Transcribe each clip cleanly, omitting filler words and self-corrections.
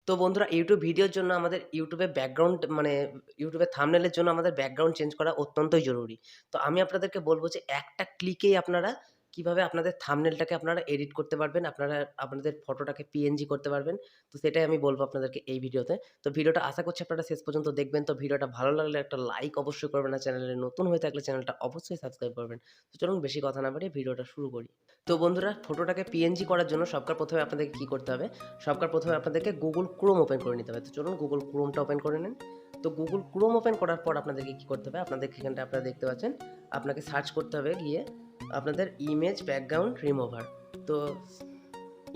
তো বন্ধুরা ইউটিউব ভিডিওর জন্য আমাদের ইউটিউবে ব্যাকগ্রাউন্ড মানে ইউটিউবের থাম্বনেইলের জন্য আমাদের ব্যাকগ্রাউন্ড চেঞ্জ করা অত্যন্তই জরুরি। তো আমি আপনাদেরকে বলব যে একটা ক্লিকেই আপনারা কিভাবে আপনাদের থাম্বনেইলটাকে আপনারা এডিট করতে পারবেন, আপনারা আপনাদের ফটোটাকে পিএনজি করতে পারবেন। তো সেটাই আমি বলব আপনাদেরকে এই ভিডিওতে। তো ভিডিওটা আশা করছি আপনারা শেষ পর্যন্ত দেখবেন। তো ভিডিওটা ভালো লাগলে একটা লাইক অবশ্যই করবেন আর চ্যানেলে নতুন হয়ে থাকলে চ্যানেলটা অবশ্যই সাবস্ক্রাইব করবেন। তো চলুন বেশি কথা না বাড়িয়ে ভিডিওটা শুরু করি। তো বন্ধুরা ফটোটাকে পিএনজি করার জন্য সবকার ১ম এ আপনাদেরকে কি করতে হবে? সবকার ১ম এ আপনাদেরকে Google Chrome ওপেন করে নিতে হবে। তো চলুন Google Chromeটা ওপেন করে নিন। তো Google Chrome ওপেন করার পর আপনাদেরকে কি করতে হবে? আপনাদের এখানটায় আপনারা দেখতে পাচ্ছেন, আপনাকে সার্চ করতে হবে গিয়ে আপনাদের ইমেজ ব্যাকগ্রাউন্ড রিমুভার। তো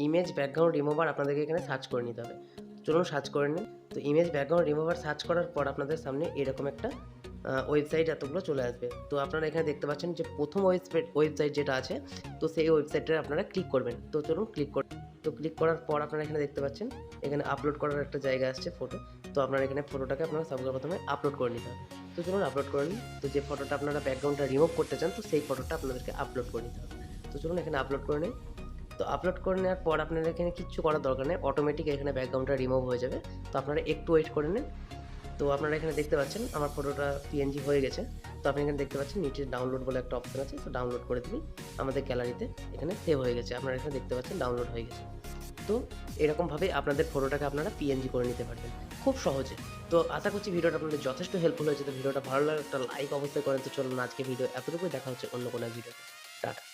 ইমেজ ব্যাকগ্রাউন্ড রিমুভার আপনাদেরকে এখানে সার্চ করে নিতে হবে। চলুন সার্চ করে নিন। তো ইমেজ ব্যাকগ্রাউন্ড রিমুভার সার্চ করার পর আপনাদের সামনে এরকম একটা ওয়েবসাইট এতগুলো চলে আসবে। তো আপনারা এখানে দেখতে পাচ্ছেন যে ১ম ওয়েবসাইট যেটা আছে, তো সেই ওয়েবসাইটে আপনারা ক্লিক করবেন। তো চলুন ক্লিক করার পর আপনারা এখানে দেখতে পাচ্ছেন, এখানে আপলোড করার একটা জায়গা আসছে ফটো। তো আপনারা এখানে ফটোটাকে আপনারা সবার প্রথমে আপলোড করে নিতে হবে। তো চলুন আপলোড করে নিন। তো যে ফটোটা আপনারা ব্যাকগ্রাউন্ডটা রিমুভ করতে চান, তো সেই ফটোটা আপনাদেরকে আপলোড করে নিতে হবে। তো চলুন এখানে আপলোড করে নিন। তো আপলোড করে নেওয়ার পর আপনারা এখানে কিচ্ছু করার দরকার নেই। অটোমেটিক এখানে ব্যাকগ্রাউন্ডটা রিমুভ হয়ে যাবে। তো আপনারা একটু ওয়েট করে নিন। তো আপনারা এখানে দেখতে পাচ্ছেন আমার ফটোটা পিএনজি হয়ে গেছে। তো আপনি এখানে দেখতে পাচ্ছেন নিচে ডাউনলোড বলে একটা অপশন আছে। তো ডাউনলোড করে দিলেই আমাদের গ্যালারিতে এখানে সেভ হয়ে গেছে। আপনারা এখানে দেখতে পাচ্ছেন ডাউনলোড হয়ে গেছে। তো এরকমভাবে আপনাদের ফটোটাকে আপনারা পিএনজি করে নিতে পারবেন খুব সহজে। তো আশা করছি ভিডিওটা আপনাদের যথেষ্ট হেল্পফুল হয়েছে। তো ভিডিওটা ভালো লাগলে একটা লাইক অবশ্যই করেন। তো চলুন আজকে ভিডিও এতটুকুই, দেখা হচ্ছে অন্য কোনো এক ভিডিওতে। টাটা।